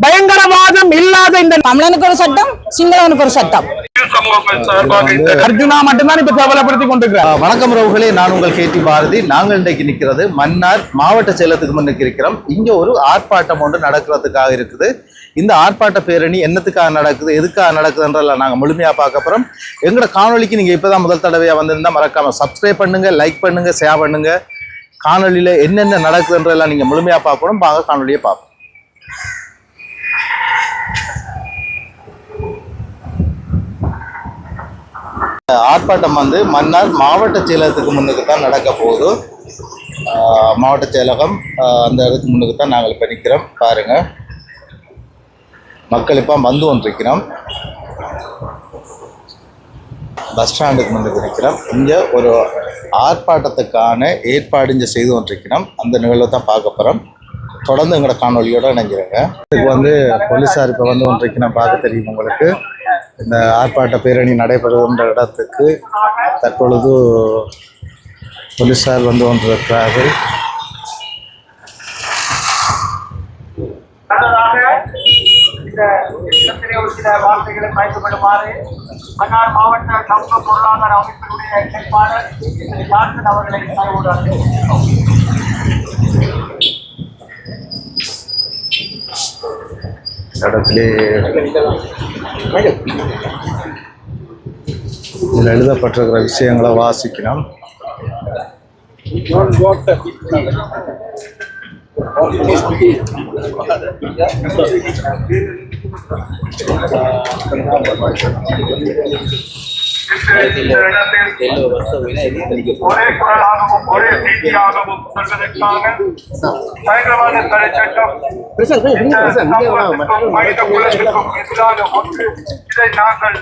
பயங்கரவாதம் இல்லாத இந்த தமிழனுக்கு ஒரு சட்டம், சிங்களவனுக்கு ஒரு சட்டம். அர்ஜுனா மட்டும்தான் இப்ப கேவலப்படுத்தி கொண்டிருக்கிறார். வணக்கம் ரவுகளே, நான் உங்கள் கேடி பாரதி. நாங்கள் இன்றைக்கு நிற்கிறது மன்னார் மாவட்ட செயலகத்துக்கு முன்னுக்கு இருக்கிறோம். இங்க ஒரு ஆர்ப்பாட்டம் ஒன்று நடக்கிறதுக்காக இருக்குது. இந்த ஆர்ப்பாட்ட பேரணி என்னத்துக்காக நடக்குது, எதுக்காக நடக்குதுன்றலாம் நாங்கள் முழுமையாக பார்க்க போகிறோம். எங்களோட காணொலிக்கு நீங்கள் இப்போ தான் முதல் தடவையாக வந்திருந்தால் மறக்காமல் சப்ஸ்கிரைப் பண்ணுங்கள், லைக் பண்ணுங்கள், ஷேர் பண்ணுங்கள். காணொலியில் என்னென்ன நடக்குதுன்றலாம் நீங்கள் முழுமையாக பார்க்கணும். வாங்க காணொலியை பார்ப்போம். ஆர்ப்பாட்டம் வந்து மன்னார் மாவட்ட செயலகத்துக்கு முன்னுக்கு தான் நடக்க போகுது. மாவட்ட செயலகம் அந்த இடத்துக்கு முன்னுக்கு தான் நாங்கள் இப்போ நிற்கிறோம். பாருங்கள், மக்கள் இப்போ வந்து கொண்டிருக்கிறோம். பஸ் ஸ்டாண்டுக்கு முன்னுக்கு நிற்கிறோம். இங்கே ஒரு ஆர்ப்பாட்டத்துக்கான ஏற்பாடு இங்கே செய்து கொண்டிருக்கிறோம். அந்த நிகழ்வை தான் பார்க்க போகிறோம். தொடர்ந்து எங்களோட காணொலியோடு இணைஞ்சிருங்க. இதுக்கு வந்து போலீஸார் இப்போ வந்து கொண்டிருக்கிறோம். பார்க்க தெரியும் உங்களுக்கு. இந்த ஆர்ப்பாட்ட பேரணி நடைபெறுகின்ற இடத்துக்கு தற்பொழுது போலீஸார் வந்து கொண்டிருக்கிறார்கள். வார்த்தைகளை பயன்படுமாறு மன்னார் மாவட்ட சமூக பொருளாதார அமைப்பினுடைய செயற்பாளர் அவர்களை இடத்திலே இதில் எழுதப்பட்டிருக்கிற விஷயங்களை வாசிக்கணும். ஒரே குரலாகவும் ஒரே செய்தியாகவும் சொல்வதற்காக பயங்கரவாத தடை சட்டம் மனித குலத்திற்கும் எதிரான ஒன்று. இதை நாங்கள்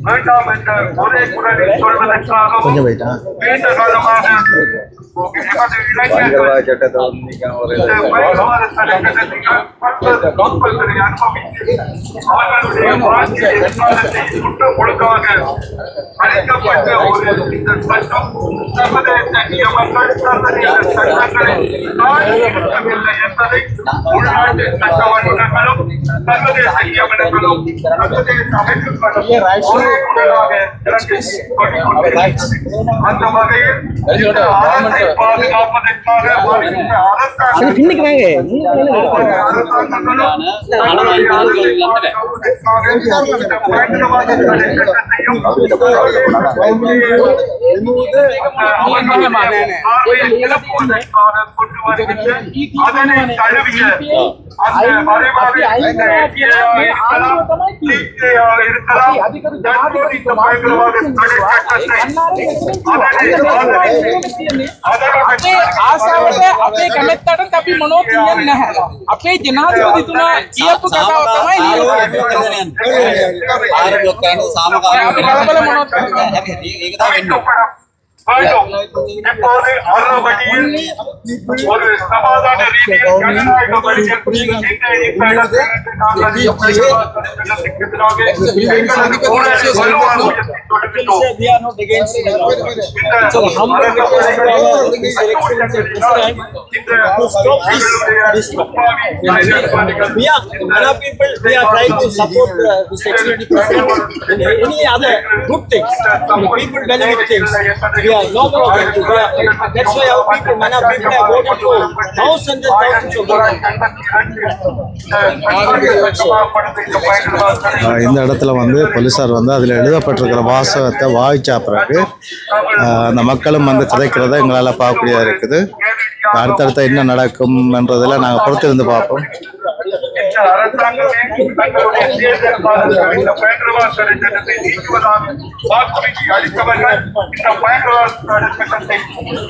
வேண்டாம் என்ற ஒரே குரலில் சொல்வதற்காகவும் நீண்ட காலமாக அவர்களுடைய வாழ்க்கை எதிர்காலத்தை குற்றம் கொடுக்காக அழைக்கப்பட்ட ஒரு இந்த சட்டம் சர்வதேச நியமங்கள் சர்வதேச சட்டங்களை இருக்கவில்லை என்பதை உள்நாட்டு சட்ட வல்லுநர்களும் சர்வதேச நியமனங்களும் சர்வதேச அமைப்புகளும் ஒரே குரலாக இறங்கி அந்த வகையில் அரசை பாதுகாப்பதற்காக அதனை தழுவிய அந்த மறைவாக இருக்கலாம் பயங்கரவாத தடை ආසාවට අපේ කැමැත්තට අපි මොනවද කියන්නේ නැහැ. අපේ ජනාධිපතිතුමා කියපු කතාව තමයි இப்போது அறவழியில் ஒரு சமாதான ரீதியில் ஜனநாயக வழியில் we are trying to support this executive president and any other good things, people benefit things. We are no problem. That's why our people, Mana people have voted for thousands and thousands of votes. இந்த இடத்துல வந்து போலீஸார் வந்து அதில் எழுதப்பட்டிருக்கிற வாசகத்தை வாய்ச்சா பிறகு அந்த மக்களும் வந்து கதைக்கிறத எங்களால் பார்க்கக்கூடியதாக இருக்குது. அடுத்தடுத்த என்ன நடக்கும்ன்றதில் நாங்கள் பொறுத்திருந்து பார்ப்போம். அரசாங்கமே தங்களுடைய தேர்தல் காலத்தில் இந்த பயங்கரவாத தடை சட்டத்தை நீக்குவதாக வாக்குறுதி அளித்தவர்கள் இந்த பயங்கரவாத தடை சட்டத்தை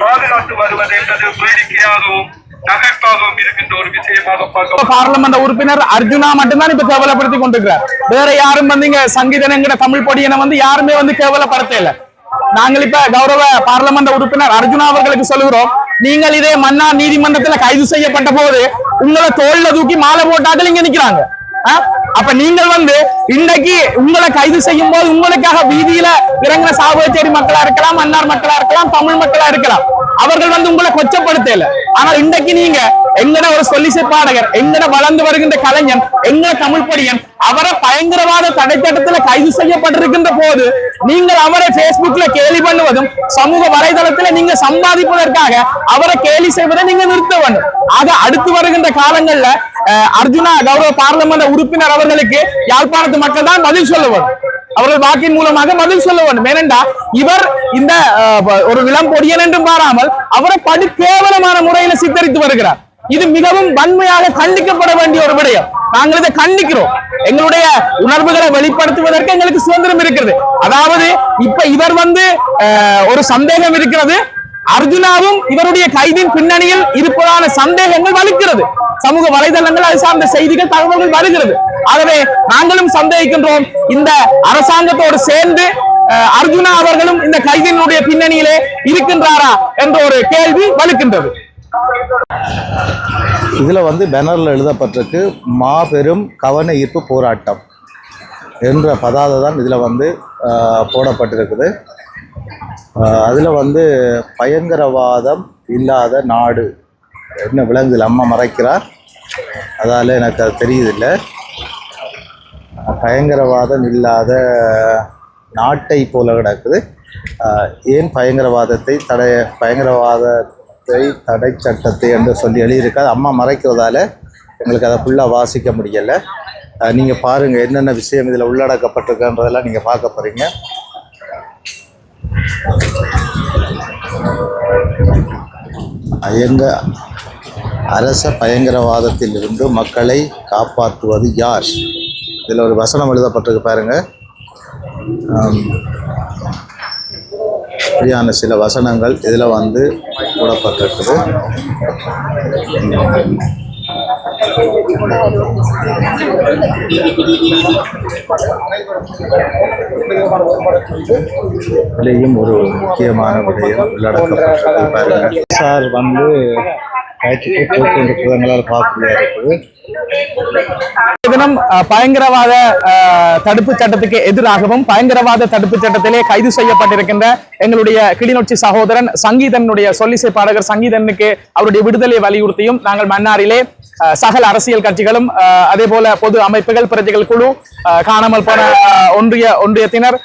பாதுகாத்து வருவது என்பது வேடிக்கையாகவும் நகைப்பாகவும் இருக்கின்ற ஒரு விஷயமாக பார்க்க. பார்லிமெண்ட் உறுப்பினர் அர்ஜுனா மட்டும்தான் இப்ப கேவலப்படுத்தி கொண்டிருக்கிறார். வேற யாரும் வந்து இங்க சங்கீதனங்கிற தமிழ் பொடியனை வந்து யாருமே வந்து கேவலப்படுத்த இல்லை. நாங்கள் இப்ப கௌரவ பார்லிமெண்ட் உறுப்பினர் அர்ஜுனா அவர்களுக்கு சொல்லுகிறோம், நீங்கள் இதே மன்னார் நீதிமன்றத்தில் கைது செய்யப்பட்ட போது உங்களை தோல்ல தூக்கி மாலை போட்டாக்கள் இங்க நிக்கிறாங்க. அப்ப நீங்கள் வந்து இன்னைக்கு உங்களை கைது செய்யும் போது உங்களுக்காக வீதியில இறங்கின சாவகச்சேரி மக்களா இருக்கலாம், மன்னார் மக்களா இருக்கலாம், தமிழ் மக்களா இருக்கலாம். அவர்கள் வந்து உங்களை கொச்சப்படுத்தல. ஆனால் இன்றைக்கு நீங்க எங்கட ஒரு சொல்லிசை பாடகர், எங்கட வளர்ந்து வருகின்ற கலைஞன், எங்கட தமிழ் பொடியன் அவரை பயங்கரவாத தடைத்தட்டத்துல கைது செய்யப்பட்டிருக்கின்ற போது நீங்கள் அவரை Facebookல கேலி பண்ணுவதும் சமூக வலைதளத்துல நீங்க சம்பாதிப்பதற்காக அவரை கேலி செய்வதை நீங்க நிறுத்த வேண்டும். ஆக அடுத்து வருகின்ற காலங்கள்ல அர்ஜுனா கௌரவ பார்லிமெண்ட் உறுப்பினர் அவர்களுக்கு யாழ்ப்பாணத்து மக்கள் தான் பதில் சொல்ல வேண்டும். அவர்கள் வாக்கின் மூலமாக பதில் சொல்ல வேண்டும். ஏனென்றா இவர் இந்த ஒரு இளம் பொடியன் என்றும் பாராமல் அவரை படு கேவலமான முறையில சித்தரித்து வருகிறார். இது மிகவும் வன்மையாக கண்டிக்கப்பட வேண்டிய ஒரு விடயம். நாங்கள் இதை கண்டிக்கிறோம். எங்களுடைய உணர்வுகளை வெளிப்படுத்துவதற்கு எங்களுக்கு சுதந்திரம் இருக்கிறது. அதாவது இப்ப இவர் வந்து ஒரு சந்தேகம் இருக்கிறது, அர்ஜுனாவும் இவருடைய கைதின் பின்னணியில் இருப்பதான சந்தேகங்கள் வலுக்கிறது. சமூக வலைதளங்கள் அது சார்ந்த செய்திகள் தகவல்கள் வருகிறது. ஆகவே நாங்களும் சந்தேகிக்கின்றோம், இந்த அரசாங்கத்தோடு சேர்ந்து அர்ஜுனா அவர்களும் இந்த கைதினுடைய பின்னணியிலே இருக்கின்றாரா என்ற ஒரு கேள்வி வலுக்கின்றது. இதுல வந்து பேனர்ல எழுதப்பட்டிருக்கு மாபெரும் கவன ஈர்ப்பு போராட்டம் என்ற பதாதை தான் இதுல வந்து போடப்பட்டிருக்குது. அதுல வந்து பயங்கரவாதம் இல்லாத நாடு என்ன விலங்குல அம்மா மறைக்கிறார், அதால எனக்கு அது தெரியுதில்லை. பயங்கரவாதம் இல்லாத நாட்டை போல கிடக்குது. ஏன் பயங்கரவாதத்தை தடை சட்டத்தை என்று சொல்லி எழுதியிருக்காது. அம்மா மறைக்கிறதால எங்களுக்கு அதை ஃபுல்லாக வாசிக்க முடியலை. நீங்கள் பாருங்கள் என்னென்ன விஷயம் இதில் உள்ளடக்கப்பட்டிருக்குன்றதெல்லாம் நீங்கள் பார்க்க போகிறீங்க. அரச பயங்கரவாதத்தில் இருந்து மக்களை காப்பாற்றுவது யார்? இதில் ஒரு வசனம் எழுதப்பட்டிருக்கு பாருங்க. இப்படியான சில வசனங்கள் இதில் வந்து போடப்பட்டிருக்குது. இதுலேயும் ஒரு முக்கியமான விடயம் உள்ளடக்கப்பட்டிருக்கு பாருங்க. சார் வந்து தினம் பயங்கரவாத தடுப்பு சட்டத்துக்கு எதிராகவும் பயங்கரவாத தடுப்பு சட்டத்திலே கைது செய்யப்பட்டிருக்கின்ற எங்களுடைய கிளிநொச்சி சகோதரன் சங்கீதனுடைய சொல்லிசை பாடகர் சங்கீதனுக்கு அவருடைய விடுதலை வலியுறுத்தியும் நாங்கள் மன்னாரிலே சகல அரசியல் கட்சிகளும் அதே போல பொது அமைப்புகள், பிரஜைகள் குழு, காணாமல் போன ஒன்றியத்தினர்,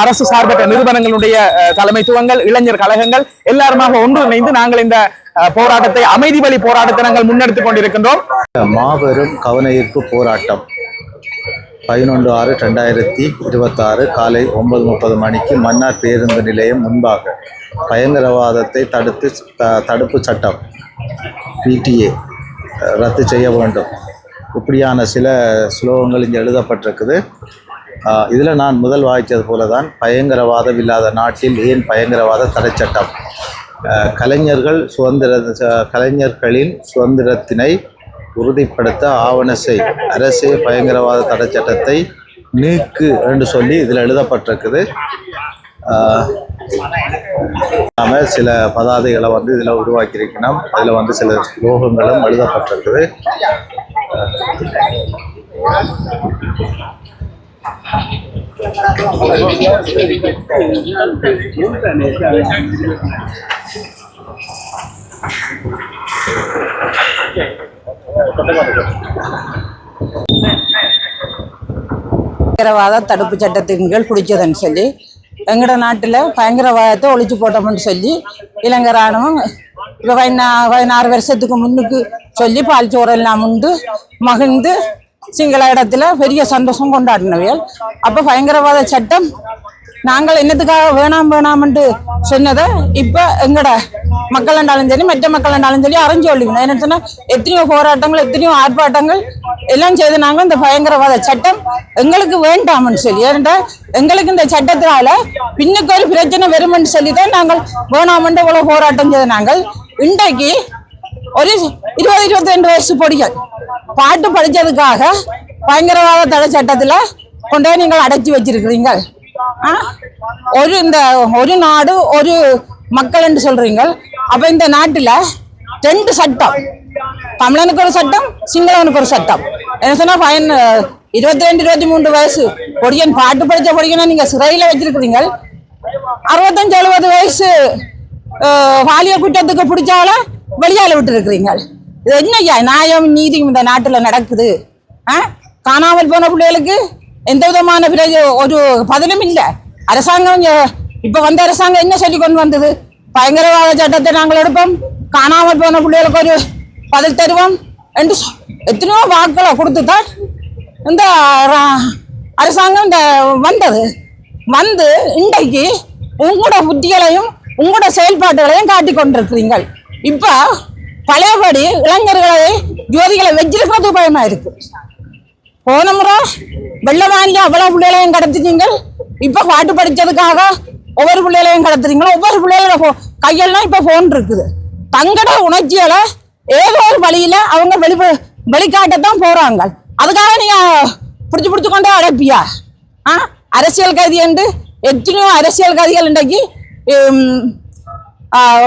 அரசு சார்பற்ற நிறுவனங்களுடைய தலைமைத்துவங்கள், இளைஞர் கழகங்கள் எல்லாருமாக ஒன்றிணைந்து நாங்கள் இந்த போராட்டத்தை அமைதி வழி போராட்டத்தை நாங்கள் முன்னெடுத்துக் கொண்டிருக்கின்றோம். மாபெரும் கவன ஈர்ப்பு போராட்டம் 11/6/2026 காலை 9:30 மணிக்கு மன்னார் பேருந்து நிலையம் முன்பாக பயங்கரவாதத்தை தடுப்பு சட்டம் PTA ரத்து செய்ய வேண்டும். இப்படியான சில ஸ்லோகங்கள் இங்கே எழுதப்பட்டிருக்குது. இதில் நான் முதல் வாய்ச்சது போல தான் பயங்கரவாதம் இல்லாத நாட்டில் ஏன் பயங்கரவாத தடை சட்டம்? கலைஞர்களின் சுதந்திரத்தினை உறுதிப்படுத்த ஆவண செய், அரசே பயங்கரவாத தடை சட்டத்தை நீக்கு என்று சொல்லி இதில் எழுதப்பட்டிருக்குது. நாம சில பதாதைகளை வந்து இதில் உருவாக்கியிருக்கணும். அதில் வந்து சில ஸ்லோகங்களும் எழுதப்பட்டிருக்குது. பயங்கரவாத தடுப்பு சட்டத்தின் கீழ் பிடிச்சதுன்னு சொல்லி எங்கட நாட்டில் பயங்கரவாதத்தை ஒழிச்சு போட்டோம்னு சொல்லி இலங்கை ராணுவம் இப்போ 16 வருஷத்துக்கு முன்னுக்கு சொல்லி பால் சோறெல்லாம் உண்டு மகிழ்ந்து சிங்கள இடத்துல பெரிய சந்தோஷம் கொண்டாடினவியல். அப்போ பயங்கரவாத சட்டம் நாங்கள் என்னத்துக்காக வேணாம்னு சொன்னதை இப்போ எங்கட மக்கள் என்றாலும் சரி மற்ற மக்கள் என்றாலும் சரி அறிஞ்சு ஒழிக்கணும். என்ன சொன்னால் எத்தனையோ போராட்டங்கள், எத்தனையோ ஆர்ப்பாட்டங்கள் எல்லாம் செய்து நாங்கள் இந்த பயங்கரவாத சட்டம் எங்களுக்கு வேண்டாம்னு சொல்லி, ஏனென்றால் எங்களுக்கு இந்த சட்டத்தினால பின்னுக்கு ஒரு பிரச்சனை வருமென்னு சொல்லி தான் நாங்கள் வேணாமன்ற இவ்வளவு போராட்டம் செய்த நாங்கள். இன்றைக்கு ஒரு 20-22 வயசு பொடிகள் பாட்டு படித்ததுக்காக பயங்கரவாத தடை சட்டத்தில் கொண்டே நீங்கள் அடைச்சி வச்சிருக்கிறீங்க. ஒரு நாடு ஒரு மக்கள் என்று சொல்றீங்க. அப்ப இந்த நாட்டுல 2 சட்டம், தமிழனுக்கு ஒரு சட்டம், சிங்களவனுக்கு ஒரு சட்டம். என்ன சொன்னா 22-23 வயசு பொடியன் பாட்டு படிச்ச பொடியனை நீங்க சிறையில வச்சிருக்கிறீங்க. 65-70 வயசு பாலியல் குற்றத்துக்கு பிடிச்சால வெளியால விட்டு இருக்கிறீங்க. இது என்னய்யா நியாயம் நீதியும் இந்த நாட்டுல நடக்குது? காணாமல் போன பிள்ளைகளுக்கு எந்த விதமான ஒரு பதிலும் இல்லை. அரசாங்கம் இப்ப வந்த அரசாங்கம் என்ன சொல்லி கொண்டு வந்தது? பயங்கரவாத சட்டத்தை நாங்கள் எடுப்போம், காணாமல் போன பிள்ளைகளுக்கு ஒரு பதில் தருவோம் என்று எத்தனையோ வாக்களை கொடுத்துதான் இந்த அரசாங்கம் இந்த வந்து இன்றைக்கு உங்களோட புத்திகளையும் உங்களோட செயல்பாடுகளையும் காட்டிக் கொண்டிருக்கிறீர்கள். இப்ப பழையபடி இளைஞர்களை ஜோதிகளை வச்சிருக்கிறது பயமா இருக்கு. போன முறை வெள்ளவானில அவ்வளவு பிள்ளைகளையும் கடத்தினீங்க. இப்ப பாட்டு படிச்சதுக்காக ஒவ்வொரு பிள்ளைகளையும் கடத்துறீங்களோ, ஒவ்வொரு பிள்ளைகளோட கையெல்லாம் இப்ப போன் இருக்குது. தங்கட உணர்ச்சிகளை ஏதோ ஒரு வழியில அவங்க வெளிக்காட்டத்தான் போறாங்க. அதுக்காக நீங்க பிடிச்சு கொண்டே அடைப்பியா? அரசியல் கைதி என்று எத்தனையோ அரசியல் கைதிகள் இன்றைக்கு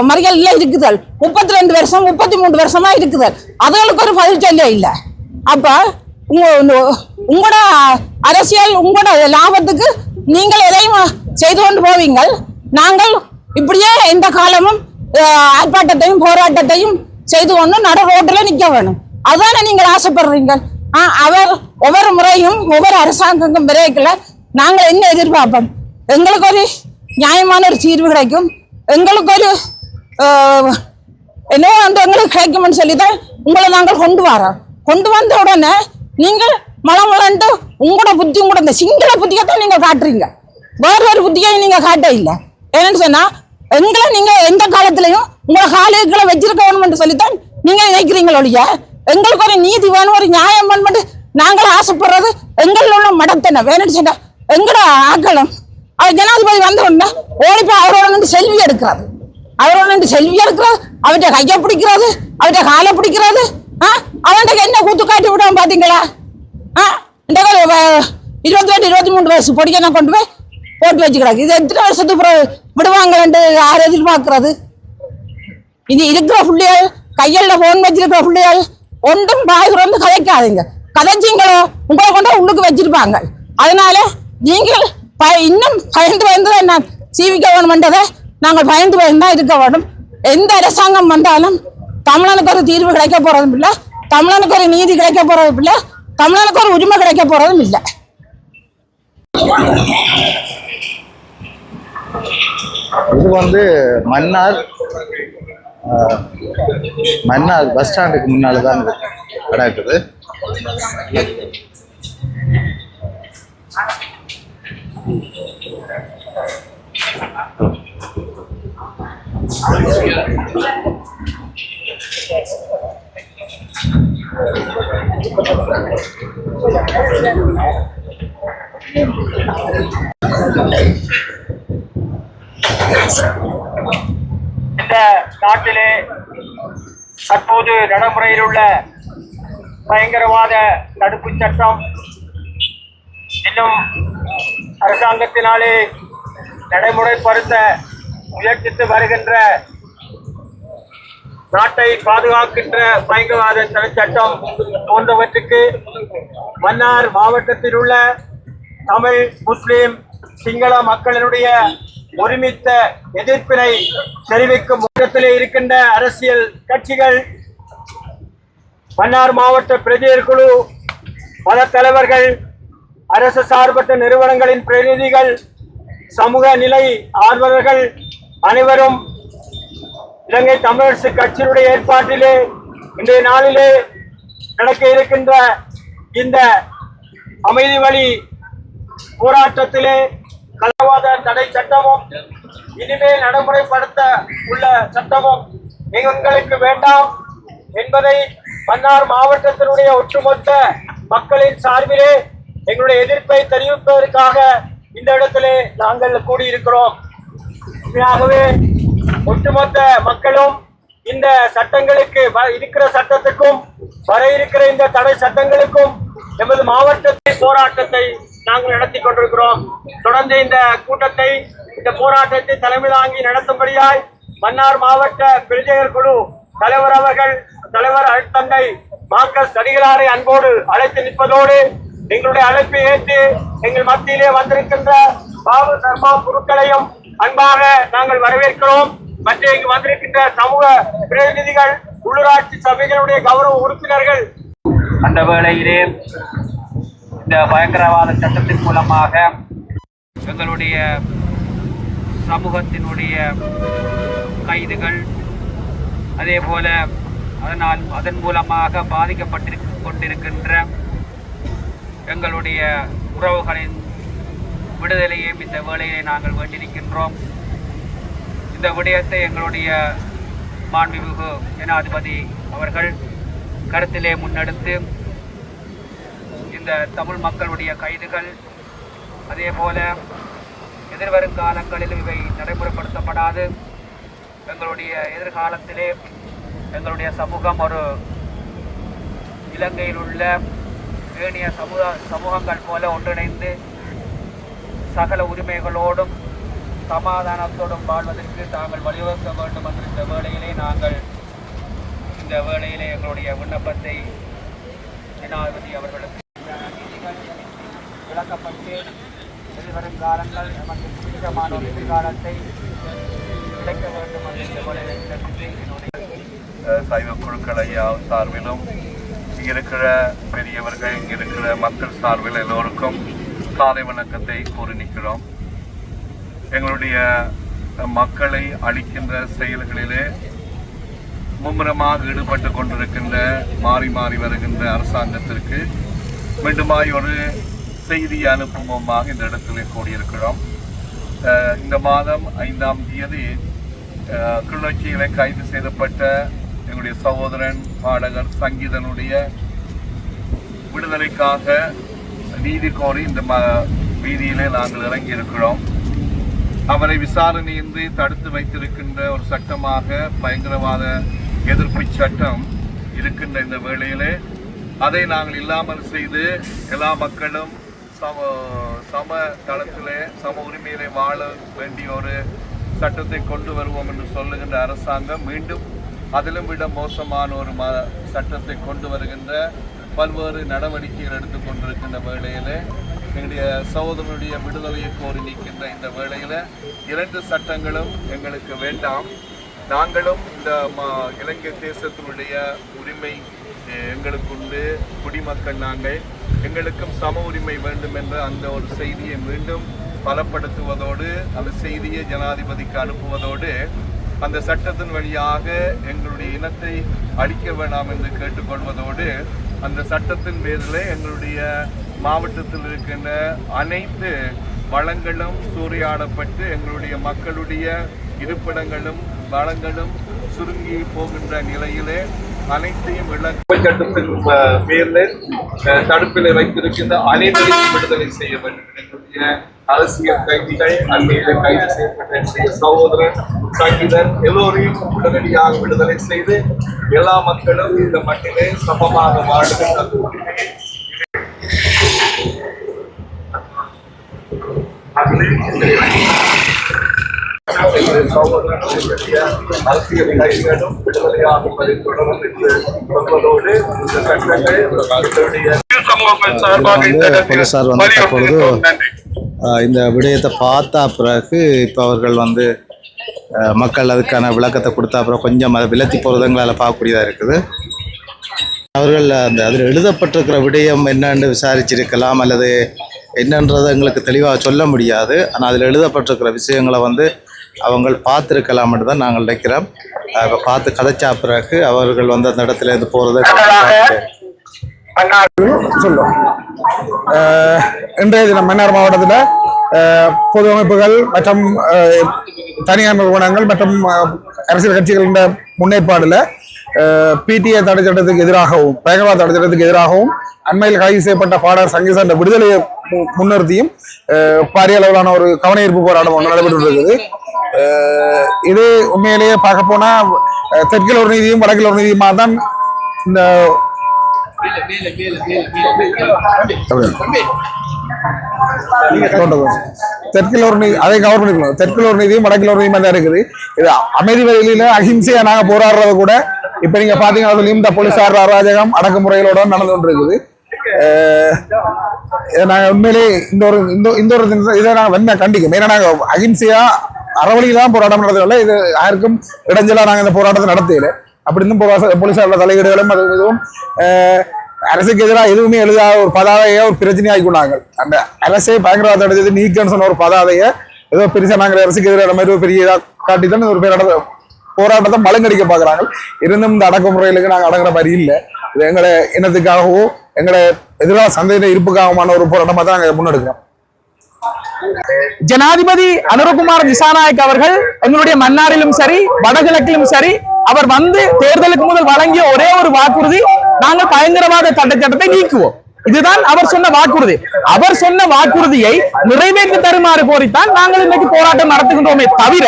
மறியல்ல இருக்குதல். 32 வருஷம் 33 வருஷமா இருக்குதல். அதுகளுக்கு ஒரு பதில் சொல்ல இல்லை. அப்ப உங்களோட அரசியல் உங்களோட லாபத்துக்கு நீங்கள் எதையும் செய்து கொண்டு போவீங்க. நாங்கள் இப்படியே எந்த காலமும் ஆர்ப்பாட்டத்தையும் போராட்டத்தையும் செய்து கொண்டு நடு ரோட்டில் நிற்க வேணும். அதானே நீங்கள் ஆசைப்படுறீங்க. ஒவ்வொரு முறையும் ஒவ்வொரு அரசாங்கமும் விரைக்கல நாங்கள் என்ன எதிர்பார்ப்போம்? எங்களுக்கு ஒரு நியாயமான ஒரு தீர்வு கிடைக்கும், எங்களுக்கு ஒரு என்ன வந்து எங்களுக்கு கிடைக்கும்னு சொல்லிதான் உங்களை நாங்கள் கொண்டு வந்த உடனே நீங்கள் மலமலன்ட்டு உங்களோட புத்தி உங்களோட இந்த சிங்கள புத்தியத்தான் நீங்க காட்டுறீங்க. வேற ஒரு புத்தியை நீங்க காட்ட இல்லை. என்னன்னு சொன்னா எங்களை நீங்க எந்த காலத்திலையும் உங்களை காலுகளை வச்சிருக்க வேணும்னு சொல்லித்தான் நீங்க நினைக்கிறீங்களோ இல்லையா? எங்களுக்கு ஒரு நீதி வேணும், ஒரு நியாயம் வேணும். நாங்களும் ஆசைப்படுறது எங்களில் உள்ள மடத்தனை வேணும்னு சொன்னா எங்களோட ஆக்களும் அவர் ஜனாதிபதி வந்த உடனே ஓடிப்போ அவரோட நின்று செல்வி எடுக்கிறது, அவர்கிட்ட கையை பிடிக்கிறது, அவர்கிட்ட காலை பிடிக்கிறது. அவன்கிட்ட என்ன கூத்து காட்டி விடுவான் பாத்தீங்களா? 22 23 வயசு பொடிக்கனை கொண்டு போய் போட்டு வச்சுக்கிறாங்க. இது எத்தனை வருஷத்துக்கு பிறகு விடுவாங்கன்னு யார் எதிர்பார்க்கறது? இது இருக்கிற பிள்ளைகள் கையில போன் வச்சிருக்கிற பிள்ளைகள் ஒன்றும் பாய்கிறோம் கதைக்காதீங்க. கதைச்சிங்களோ உங்களை கொண்டு உள்ளுக்கு வச்சிருப்பாங்க. அதனால நீங்கள் இன்னும் பயந்து நான் சீவிக்க வேணும்ன்றதை நாங்கள் பயந்து தான் இருக்க வேண்டும். எந்த அரசாங்கம் வந்தாலும் தமிழனுக்கு ஒரு தீர்வு கிடைக்க போறதும் இல்லை, தமிழனுக்கு ஒரு நீதி கிடைக்க போறதும் இல்லை, தமிழனுக்கு ஒரு உரிமை கிடைக்க போறதும் இல்லை. இது வந்து மன்னார் பஸ் ஸ்டாண்டுக்கு முன்னால தான் நடக்குது. இந்த நாட்டிலே தற்போது நடைமுறையில் உள்ள பயங்கரவாத தடுப்பு சட்டம் இன்னும் அரசாங்கத்தினாலே நடைமுறைப்படுத்த முயற்சித்து வருகின்ற நாட்டை பாதுகாக்கின்ற பயங்கரவாத தடை சட்டம் போன்றவற்றுக்கு மன்னார் மாவட்டத்தில் உள்ள தமிழ், முஸ்லிம், சிங்கள மக்களினுடைய ஒருமித்த எதிர்ப்பினை தெரிவிக்கும் முகத்திலே இருக்கின்ற அரசியல் கட்சிகள், மன்னார் மாவட்ட பிரதிநிதிகள் குழு, மத தலைவர்கள், அரசு சார்பற்ற நிறுவனங்களின் பிரதிநிதிகள், சமூக நிலை ஆர்வலர்கள் அனைவரும் இலங்கை தமிழரசு கட்சியினுடைய ஏற்பாட்டிலே இன்றைய நாளிலே நடக்க இருக்கின்ற இந்த அமைதி வழி போராட்டத்திலே கலவாத தடை சட்டமும் இனிமேல் நடைமுறைப்படுத்த உள்ள சட்டமும் எங்களுக்கு வேண்டாம் என்பதை மன்னார் மாவட்டத்தினுடைய ஒட்டுமொத்த மக்களின் சார்பிலே எங்களுடைய எதிர்ப்பை தெரிவிப்பதற்காக இந்த இடத்திலே நாங்கள் கூடியிருக்கிறோம். உண்மையாகவே ஒட்டுமொத்த மக்களும் இந்த சட்டங்களுக்கு இருக்கிற சட்டத்துக்கும் வர இருக்கிற இந்த தடை சட்டங்களுக்கும் எமது மாவட்டத்தின் போராட்டத்தை நாங்கள் நடத்தி கொண்டிருக்கிறோம். தொடர்ந்து இந்த கூட்டத்தை, இந்த போராட்டத்தை தலைமை தாங்கி நடத்தும்படியாய் மன்னார் மாவட்ட பிரதிநிதிகள் குழு தலைவர் அவர்கள், தலைவர் அழுத்தந்தை மார்க்கஸ் அடிகளாரை அன்போடு அழைத்து நிற்பதோடு எங்களுடைய அழைப்பை ஏற்று எங்கள் மத்தியிலே வந்திருக்கின்ற பாபு சர்மா குருக்களையும் அன்பாக நாங்கள் வரவேற்கிறோம். மற்ற இங்கு வந்திருக்கின்ற சமூக பிரதிநிதிகள், உள்ளூராட்சி சபைகளுடைய கௌரவ உறுப்பினர்கள். அந்த வேளையிலே இந்த பயங்கரவாத சட்டத்தின் மூலமாக எங்களுடைய சமூகத்தினுடைய கைதுகள், அதே போல அதன் மூலமாக கொண்டிருக்கின்ற எங்களுடைய உறவுகளின் விடுதலையும் இந்த வேளையை நாங்கள் வேண்டியிருக்கின்றோம். இந்த விடயத்தை எங்களுடைய மாண்புமிகு ஜனாதிபதி அவர்கள் கருத்திலே முன்னெடுத்து இந்த தமிழ் மக்களுடைய கைதுகள், அதே போல எதிர்வரும் காலங்களில் இவை நடைமுறைப்படுத்தப்படாது, எங்களுடைய எதிர்காலத்திலே எங்களுடைய சமூகம் ஒரு இலங்கையில் உள்ள ஏனைய சமூகங்கள் போல ஒன்றிணைந்து சகல உரிமைகளோடும் சமாதானத்தோடும் வாழ்வதற்கு தாங்கள் வழிவகுக்க வேண்டும் என்ற இந்த வேளையிலே எங்களுடைய விண்ணப்பத்தை ஜனாதிபதி அவர்களுக்கு விளக்கப்பட்டு எதிர்வரும் காலங்கள் நமக்கு பிடித்தமான ஒரு எதிர்காலத்தை கிடைக்க வேண்டும் என்ற இந்த வேளையை சைவ குழுக்கள் ஐயா சார்பிலும் இருக்கிற பெரியவர்கள், இருக்கிற மக்கள் சார்பில் எல்லோருக்கும் காலை வணக்கத்தை கூறி நிற்கிறோம். எங்களுடைய மக்களை அழிக்கின்ற செயல்களிலே மும்முரமாக ஈடுபட்டு கொண்டிருக்கின்ற மாறி மாறி வருகின்ற அரசாங்கத்திற்கு மீண்டுமாய் ஒரு செய்தியை அனுப்புவோமாக இந்த இடத்திலே கூடியிருக்கிறோம். இந்த மாதம் 5ஆம் தேதி கிளிநொச்சியிலே கைது செய்யப்பட்ட எங்களுடைய சகோதரன் பாடகர் சங்கீதனுடைய விடுதலைக்காக நீதி கோரி இந்த வீதியிலே நாங்கள் இறங்கி இருக்கிறோம். அவரை விசாரணையின்றி தடுத்து வைத்திருக்கின்ற ஒரு சட்டமாக பயங்கரவாத எதிர்ப்பு சட்டம் இருக்கின்ற இந்த வேளையிலே அதை நாங்கள் இல்லாமல் செய்து எல்லா மக்களும் சம தளத்திலே சம உரிமையிலே வாழ வேண்டிய ஒரு சட்டத்தை கொண்டு வருவோம் என்று சொல்லுகின்ற அரசாங்கம் மீண்டும் அதிலும் விட மோசமான ஒரு சட்டத்தை கொண்டு வருகின்ற பல்வேறு நடவடிக்கைகள் எடுத்துக் கொண்டிருக்கின்ற வேளையிலே எங்களுடைய சகோதரனுடைய விடுதலையை கோரி நிற்கின்ற இந்த வேளையில 2 சட்டங்களும் எங்களுக்கு வேண்டாம். நாங்களும் இந்த இலங்கை தேசத்தினுடைய உரிமை எங்களுக்குண்டு, குடிமக்கள் நாங்கள், எங்களுக்கும் சம உரிமை வேண்டும் என்ற அந்த ஒரு செய்தியை மீண்டும் பலப்படுத்துவதோடு அந்த செய்தியை ஜனாதிபதிக்கு அனுப்புவதோடு அந்த சட்டத்தின் வழியாக எங்களுடைய இனத்தை அழிக்க வேண்டாம் என்று கேட்டுக்கொள்வதோடு அந்த சட்டத்தின் பேரில் எங்களுடைய மாவட்டத்தில் இருக்கின்ற அனைத்து வளங்களும் சூறையாடப்பட்டு எங்களுடைய மக்களுடைய இருப்பிடங்களும் வளங்களும் சுருங்கி போகின்ற நிலையிலே அனைத்தையும் சட்டத்தின் பேரில் தடுப்பில் வைத்திருக்கின்ற அனைவரையும் விடுதலை செய்ய வேண்டும். எங்களுடைய அரசியல் கைதிகள், அண்மையில் கைது செய்யப்பட்ட சகோதரர் சங்கீதர் எல்லோரையும் உடனடியாக விடுதலை செய்து எல்லா மக்களும் இந்த மண்ணிலே சமமாக வாழ்கின்ற அரசியல் கைதிகளும் விடுதலையாக தொடரும் என்று சொல்வதோடு இந்த சட்டங்கள் போலீசார் வந்து தற்பொழுது இந்த விடயத்தை பார்த்தா பிறகு இப்போ அவர்கள் வந்து மக்கள் அதுக்கான விளக்கத்தை கொடுத்தா அப்புறம் கொஞ்சம் அதை விலத்தி போகிறதுங்களால் பார்க்கக்கூடியதாக இருக்குது. அவர்கள் அந்த அதில் எழுதப்பட்டிருக்கிற விடயம் என்னன்னு விசாரிச்சிருக்கலாம் அல்லது என்னன்றதை எங்களுக்கு தெளிவாக சொல்ல முடியாது. ஆனால் அதில் எழுதப்பட்டிருக்கிற விஷயங்களை வந்து அவங்க பார்த்துருக்கலாம்னு தான் நாங்கள் நினைக்கிறோம். இப்போ பார்த்து கதைச்சா பிறகு அவர்கள் வந்து அந்த இடத்துல இருந்து போகிறத சொல்லும். இன்றைய தினம் மன்னார் மாவட்டத்தில் பொது அமைப்புகள் மற்றும் தனியார் நிறுவனங்கள் மற்றும் அரசியல் கட்சிகளின் முன்னேற்பாடுல பிடிஏ தடை சட்டத்துக்கு எதிராகவும் பயங்கரவாத தடை சட்டத்துக்கு எதிராகவும் அண்மையில் கைது செய்யப்பட்ட பாடகர் சங்கீத விடுதலையை முன்னிறுத்தியும் பாரிய அளவிலான ஒரு கவன ஈர்ப்பு போராட்டம் ஒன்று நடைபெற்று இருக்குது. இது உண்மையிலேயே பார்க்க போனா தெற்கில் ஒரு நீதியும் வடக்கில் ஒரு நீதியுமா தான் இந்த தெற்கில் ஒரு நீதி அதை கவர் பண்ணிக்கணும். தெற்கில் ஒரு நீதியும் வடக்கில் ஒரு நீதியும் தான் இருக்குது. இது அமைதி வழியில அஹிம்சையா நாங்க போராடுறது கூட இப்ப நீங்க பாத்தீங்கன்னா இந்த போலீசார் அராஜகம் அடக்குமுறைகளோட நடந்து கொண்டு இருக்குது. நாங்க உண்மையிலே இந்த ஒரு இதை நாங்க வெண்ண கண்டிக்கும். ஏன்னா நாங்க அஹிம்சையா அறவழியில் தான் போராட்டம் நடத்தவில்லை. இது யாருக்கும் இடைஞ்சலா நாங்கள் இந்த போராட்டத்தை நடத்தல. அப்படி இருந்தும் போலீசாரோட தலையீடுகளும் அது இதுவும் அரசுக்கு எதிராக எதுவுமே எழுதாத ஒரு பதாதையை ஒரு பிரச்சனையாகி கொண்டாங்க. அந்த அரசே பயங்கரவாத தடுத்து நீக்கன்னு சொன்ன ஒரு பதாதையை ஏதோ பெருசா நாங்கள் அரசுக்கு எதிராக மாதிரி ஒரு பெரிய காட்டித்தான் ஒரு போராட்டத்தை மலங்கடிக்க பாக்குறாங்க. இருந்தும் இந்த அடக்குமுறைகளுக்கு நாங்கள் அடங்குற மாதிரி இல்லை. இது எங்களை இனத்துக்காகவோ எங்களை எதிராக சந்தையில இருப்புக்காகமான ஒரு போராட்டமாக தான் நாங்கள் முன்னெடுக்கிறோம். ஜனாதிபதி அனுரகுமார் திசாநாயக் அவர்கள் எங்களுடைய மன்னாரிலும் சரி வடகிழக்கிலும் சரி அவர் வந்து தேர்தலுக்கு முதல் வழங்கிய ஒரே ஒரு வாக்குறுதி, நாங்கள் பயங்கரவாத தடை சட்டத்தை நீக்குவோம். இதுதான் அவர் சொன்ன வாக்குறுதி. அவர் சொன்ன வாக்குறுதியை நிறைவேற்றி தருமாறு கோரித்தான் நாங்கள் இன்னைக்கு போராட்டம் நடத்துகின்றோமே தவிர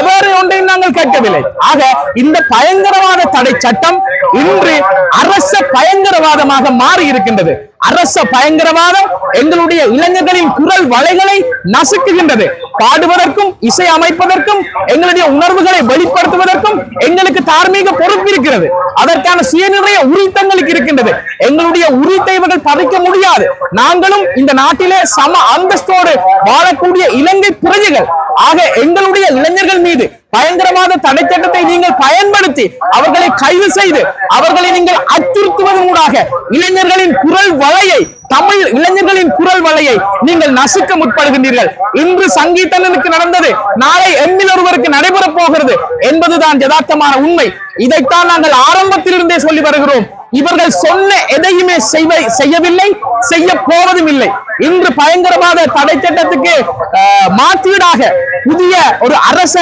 வேறு ஒன்றையும் நாங்கள் கேட்கவில்லை. ஆக இந்த பயங்கரவாத தடை சட்டம் இன்று அரச பயங்கரவாதமாக மாறி இருக்கின்றது. அரச பயங்கரவாதம் எங்களுடைய இளைஞர்களின் குரல் வலைகளை நசுக்குகின்றது. பாடுவதற்கும் இசை அமைப்பதற்கும் எங்களுடைய உணர்வுகளை வெளிப்படுத்துவதற்கும் எங்களுக்கு தார்மீக பொறுப்பு இருக்கிறது. அதற்கான சுயநிர்ணய உரித்தங்களுக்கு இருக்கின்றது. எங்களுடைய உரித்தை இவர்கள் பறிக்க முடியாது. நாங்களும் இந்த நாட்டிலே சம அந்தஸ்தோடு வாழக்கூடிய இலங்கை பிரஜைகள். ஆக எங்களுடைய இளைஞர்கள் மீது பயங்கரவாத தடை சட்டத்தை நீங்கள் பயன்படுத்தி அவர்களை கைது செய்து அவர்களை நீங்கள் அச்சுறுத்துவதன் ஊடாக இளைஞர்களின் குரல் வலையை, தமிழ் இளைஞர்களின் குரல் வலையை நீங்கள் நசுக்க முற்படுகின்றீர்கள். இன்று சங்கீதனுக்கு நடந்தது நாளை எம்மில் ஒருவருக்கு நடைபெறப் போகிறது என்பதுதான் யதார்த்தமான உண்மை. இதைத்தான் நாங்கள் ஆரம்பத்திலிருந்தே சொல்லி வருகிறோம். இவர்கள் சொன்ன எதையுமே செய்யவில்லை, செய்ய போவதும் இல்லை. இன்று பயங்கரவாத தடை சட்டத்துக்கு மாற்றீடாக புதிய ஒரு அரச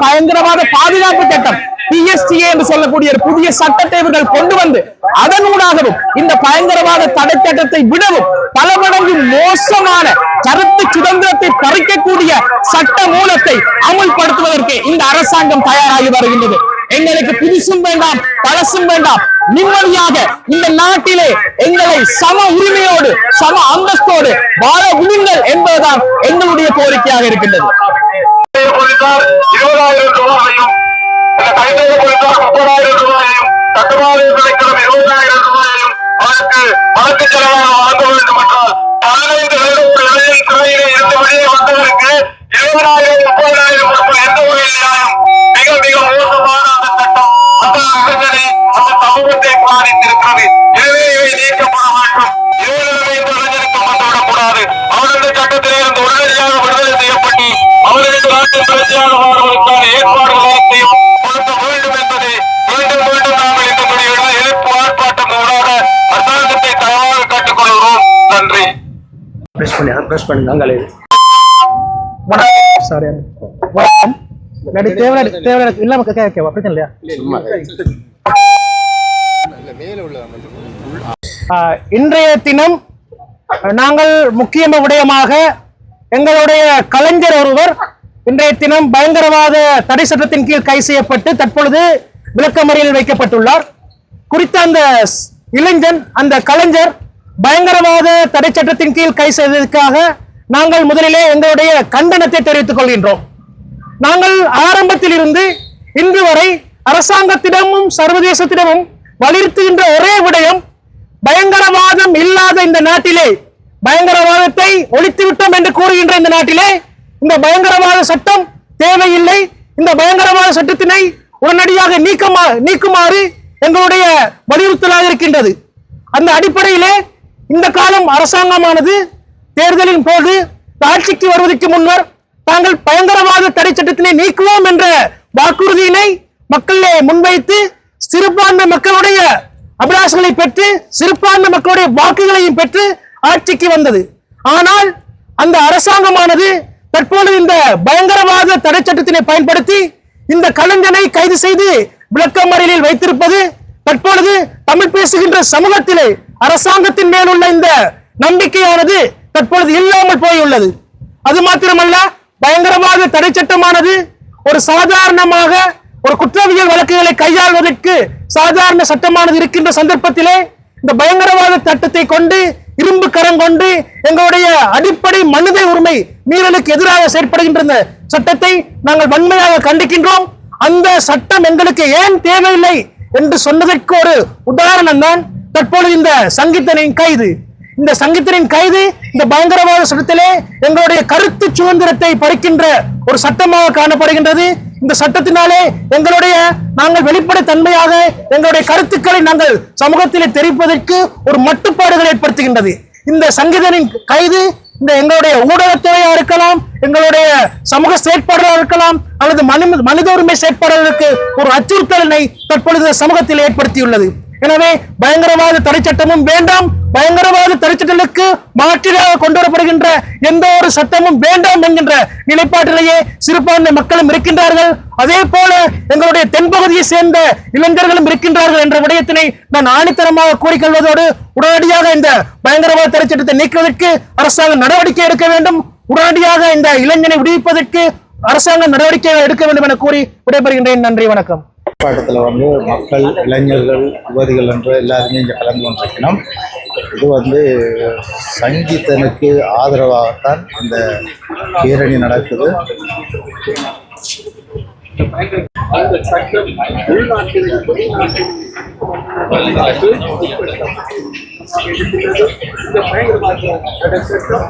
பயங்கரவாத பாதுகாப்பு சட்டம் PSTA என்று சொல்லக்கூடிய ஒரு புதிய சட்டத்தை இவர்கள் கொண்டு வந்து அதனூடாகவும் இந்த பயங்கரவாத தடை சட்டத்தை விடவும் பல மடங்கு மோசமான கருத்து சுதந்திரத்தை பறிக்கக்கூடிய சட்ட மூலத்தை அமுல்படுத்துவதற்கு இந்த அரசாங்கம் தயாராகி வருகின்றது. எங்களுக்கு புதுசும் வேண்டாம், பழசும் வேண்டாம். நிம்மதியாக இந்த நாட்டிலே எங்களை சம உரிமையோடு சம அந்தஸ்தோடு வாழ விடுங்கள் என்பதுதான் எங்களுடைய கோரிக்கையாக இருக்கின்றது. 20,000 ரூபாயையும் கைதொகை கொடுத்தால் 30,000 ரூபாயையும் கட்டுமானம் கிடைக்கிற 20,000 ரூபாயையும் அவருக்கு வழக்கு செலவாக வழங்க வேண்டும் என்றால் 15 வருடம் இளைஞர் சிறையிலே இருந்து வெளியே வந்தவருக்கு 20,000 30,000 கொடுப்பது எந்த ஒரு நியாயம்? மிக மிக மோசமான அந்த சட்டம் அந்த இளைஞரை அந்த சமூகத்தை பாதித்திருக்கிறது. எனவே இவை நீக்கப்பட வேண்டும். இவர்களை இந்த இளைஞருக்கு வந்துவிடக்கூடாது. அவர்கள் சட்டத்திலே இருந்து உடனடியாக விடுதலை செய்யப்பட்டு அவர்களுக்கு நாட்டின் பிரச்சனையாக மாறுவதற்கான ஏற்பாடுகள் அனைத்தையும் கொடுக்க வேண்டும் என்பதை மீண்டும் மீண்டும் நாங்கள் எங்களுடைய எதிர்ப்பு ஆர்ப்பாட்டம் ஊடாக அரசாங்கத்தை தயவாக கேட்டுக்கொள்கிறோம். நன்றி. இன்றைய தினம் நாங்கள் முக்கிய விடயமாக எங்களுடைய கலைஞர் ஒருவர் இன்றைய தினம் பயங்கரவாத தடை சட்டத்தின் கீழ் கைது செய்யப்பட்டு தற்பொழுது விளக்கமறியலில் வைக்கப்பட்டுள்ளார். குறித்த அந்த இளைஞன், அந்த கலைஞர் பயங்கரவாத தடை சட்டத்தின் கீழ் கைது செய்ததற்காக நாங்கள் முதலிலே எங்களுடைய கண்டனத்தை தெரிவித்துக் கொள்கின்றோம். நாங்கள் ஆரம்பத்தில் இருந்து இன்று வரை அரசாங்கத்திடமும் சர்வதேசத்திடமும் வலியுறுத்துகின்ற ஒரே விடயம், பயங்கரவாதம் இல்லாத இந்த நாட்டிலே, பயங்கரவாதத்தை ஒழித்துவிட்டோம் என்று கூறுகின்ற இந்த நாட்டிலே இந்த பயங்கரவாத சட்டம் தேவையில்லை. இந்த பயங்கரவாத சட்டத்தினை உடனடியாக நீக்குமாறு எங்களுடைய வலியுறுத்தலாக இருக்கின்றது. அந்த அடிப்படையிலே இந்த காலம் அரசாங்கமானது தேர்தலின் போது ஆட்சிக்கு வருவதற்கு முன்னர் தாங்கள் பயங்கரவாத தடை சட்டத்தினை நீக்குவோம் என்ற வாக்குறுதியினை மக்களே முன்வைத்து சிறுபான்மை மக்களுடைய அபிலாஷங்களை பெற்று சிறுபான்மை மக்களுடைய வாக்குகளையும் பெற்று ஆட்சிக்கு வந்தது. ஆனால் அந்த அரசாங்கமானது தற்போது இந்த பயங்கரவாத தடை சட்டத்தினை பயன்படுத்தி இந்த கலைஞனை கைது செய்து விளக்கமறியலில் வைத்திருப்பது தற்பொழுது தமிழ் பேசுகின்ற சமூகத்திலே அரசாங்கத்தின் மேலுள்ள இந்த நம்பிக்கையானது தற்பொழுது இல்லாமல் போயுள்ளது. அது மாத்திரமல்ல, பயங்கரவாத தடை சட்டமானது ஒரு சாதாரணமாக ஒரு குற்றவியல் வழக்குகளை கையாள்வதற்கு சாதாரண சட்டமானது இருக்கின்ற சந்தர்ப்பத்திலே இந்த பயங்கரவாத சட்டத்தை கொண்டு இரும்பு கரம் கொண்டு எங்களுடைய அடிப்படை மனித உரிமை மீறலுக்கு எதிராக செயற்படுகின்ற இந்த சட்டத்தை நாங்கள் வன்மையாக கண்டிக்கின்றோம். அந்த சட்டம் எங்களுக்கு ஏன் தேவையில்லை என்று சொன்னதற்கு ஒரு உதாரணம் தான் தற்பொழுது இந்த சங்கீதனின் கைது. இந்த சங்கீதனின் கைது இந்த பயங்கரவாத சட்டத்திலே எங்களுடைய கருத்து சுதந்திரத்தை பறிக்கின்ற ஒரு சட்டமாக காணப்படுகின்றது. இந்த சட்டத்தினாலே நாங்கள் வெளிப்படை தன்மையாக எங்களுடைய கருத்துக்களை நாங்கள் சமூகத்திலே தெரிவிப்பதற்கு ஒரு மட்டுப்பாடுகள் ஏற்படுத்துகின்றது. இந்த சங்கீதனின் கைது இந்த எங்களுடைய ஊடகத்துறையா இருக்கலாம், எங்களுடைய சமூக செயற்பாடுகளாக இருக்கலாம், அல்லது மனித உரிமை செயற்பாடுகளுக்கு ஒரு அச்சுறுத்தலினை தற்பொழுது சமூகத்தில் ஏற்படுத்தியுள்ளது. எனவே பயங்கரவாத தடை சட்டமும் வேண்டாம், பயங்கரவாத தடை சட்டங்களுக்கு மாற்றாக கொண்டு வரப்படுகின்ற எந்த ஒரு சட்டமும் வேண்டாம் என்கின்ற நிலைப்பாட்டிலேயே சிறுபான்மை மக்களும் இருக்கின்றார்கள். அதே போல எங்களுடைய தென்பகுதியை சேர்ந்த இளைஞர்களும் இருக்கின்றார்கள் என்ற விடயத்தினை நான் ஆணித்தரமாக கூறிக்கொள்வதோடு உடனடியாக இந்த பயங்கரவாத தடை சட்டத்தை நீக்குவதற்கு அரசாங்கம் நடவடிக்கை எடுக்க வேண்டும், உடனடியாக இந்த இளைஞனை விடுவிப்பதற்கு அரசாங்கம் நடவடிக்கை எடுக்க வேண்டும் என கூறி விடைபெறுகின்றேன். நன்றி, வணக்கம். போராட்டத்தில் மக்கள், இளைஞர்கள், யுவதிகள் என்று எல்லாருமே இங்கே கலந்து கொண்டிருக்கணும். இது சங்கீதனுக்கு ஆதரவாகத்தான் இந்த பேரணி நடக்குது. அந்த சட்டம் உள்நாட்டில் இந்த பயங்கரவாத தடை சட்டம்